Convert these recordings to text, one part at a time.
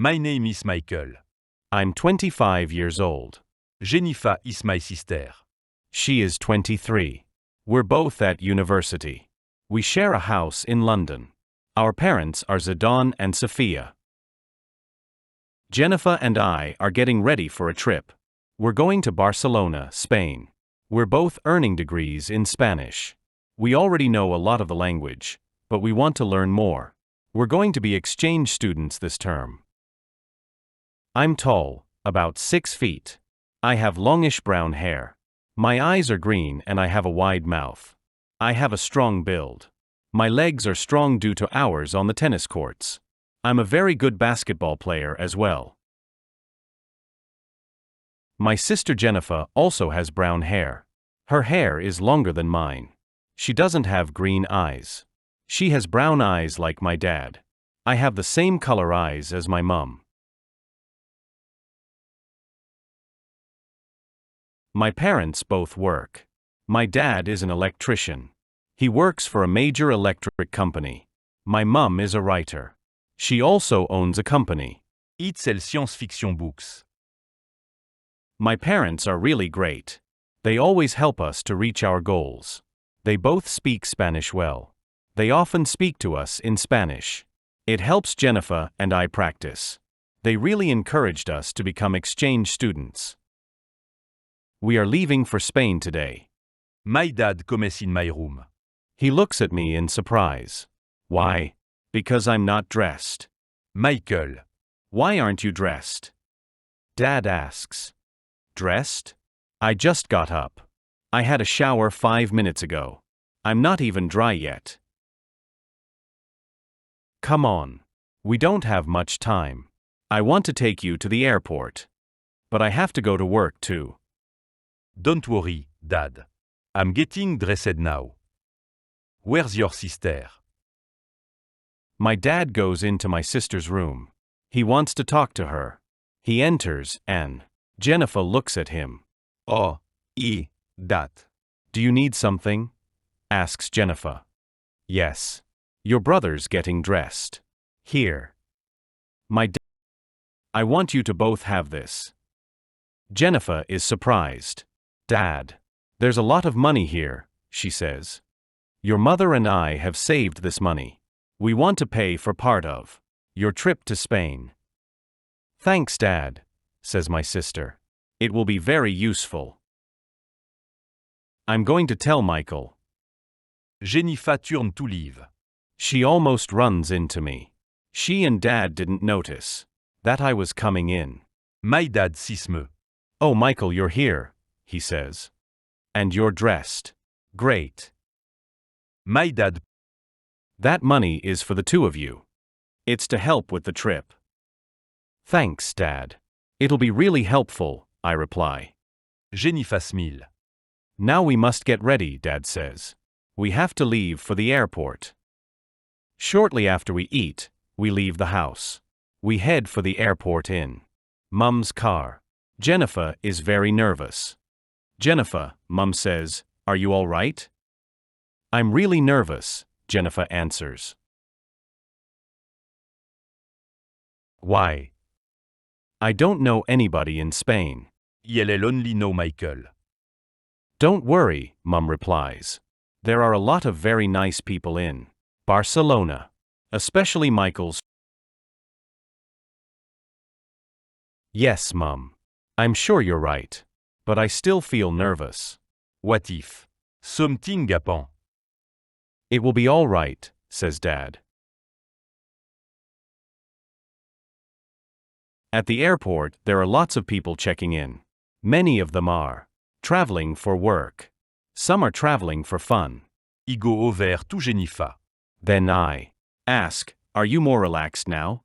My name is Michael. I'm 25 years old. Jennifer is my sister. She is 23. We're both at university. We share a house in London. Our parents are Zidane and Sophia. Jennifer and I are getting ready for a trip. We're going to Barcelona, Spain. We're both earning degrees in Spanish. We already know a lot of the language, but we want to learn more. We're going to be exchange students this term. I'm tall, about 6 feet. I have longish brown hair. My eyes are green and I have a wide mouth. I have a strong build. My legs are strong due to hours on the tennis courts. I'm a very good basketball player as well. My sister Jennifer also has brown hair. Her hair is longer than mine. She doesn't have green eyes. She has brown eyes like my dad. I have the same color eyes as my mum. My parents both work. My dad is an electrician. He works for a major electric company. My mum is a writer. She also owns a company. It sells science-fiction books. My parents are really great. They always help us to reach our goals. They both speak Spanish well. They often speak to us in Spanish. It helps Jennifer and I practice. They really encouraged us to become exchange students. We are leaving for Spain today. My dad comes in my room. He looks at me in surprise. Why? Because I'm not dressed. Michael. Why aren't you dressed? Dad asks. Dressed? I just got up. I had a shower 5 minutes ago. I'm not even dry yet. Come on. We don't have much time. I want to take you to the airport. But I have to go to work too. Don't worry, Dad. I'm getting dressed now. Where's your sister? My dad goes into my sister's room. He wants to talk to her. He enters and Jennifer looks at him. Oh, Dad. Do you need something? Asks Jennifer. Yes. Your brother's getting dressed. Here. I want you to both have this. Jennifer is surprised. Dad. There's a lot of money here, she says. Your mother and I have saved this money. We want to pay for part of your trip to Spain. Thanks, Dad, says my sister. It will be very useful. I'm going to tell Michael. Jennifer turned to leave. She almost runs into me. She and Dad didn't notice that I was coming in. My dad sees me. Oh, Michael, you're here, he says. And you're dressed. Great. My dad. That money is for the two of you. It's to help with the trip. Thanks, Dad. It'll be really helpful, I reply. Jennifer smile. Now we must get ready, Dad says. We have to leave for the airport. Shortly after we eat, we leave the house. We head for the airport in Mum's car. Jennifer is very nervous. Jennifer, Mum says, are you all right? I'm really nervous, Jennifer answers. Why? I don't know anybody in Spain. You'll only know Michael. Don't worry, Mum replies. There are a lot of very nice people in Barcelona, especially Michael's. Yes, Mum. I'm sure you're right. But I still feel nervous. What if something happened? It will be all right, says Dad. At the airport, there are lots of people checking in. Many of them are traveling for work. Some are traveling for fun. I go over to Jennifer. Then I ask, are you more relaxed now?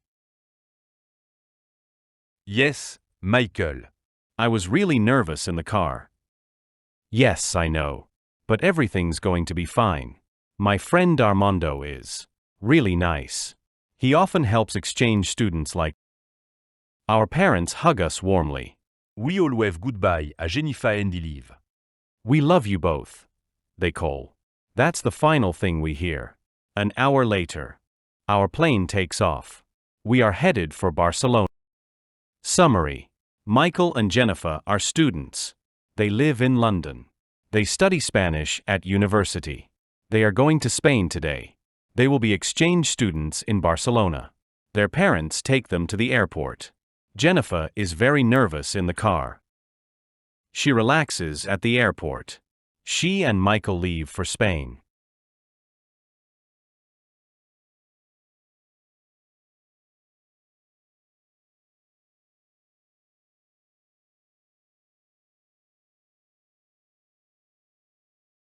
Yes, Michael. I was really nervous in the car. Yes, I know. But everything's going to be fine. My friend Armando is really nice. He often helps exchange students like. Our parents hug us warmly. We all wave goodbye à Jennifer and leave. We love you both, they call. That's the final thing we hear. An hour later, our plane takes off. We are headed for Barcelona. Summary. Michael and Jennifer are students. They live in London. They study Spanish at university. They are going to Spain today. They will be exchange students in Barcelona. Their parents take them to the airport. Jennifer is very nervous in the car. She relaxes at the airport. She and Michael leave for Spain.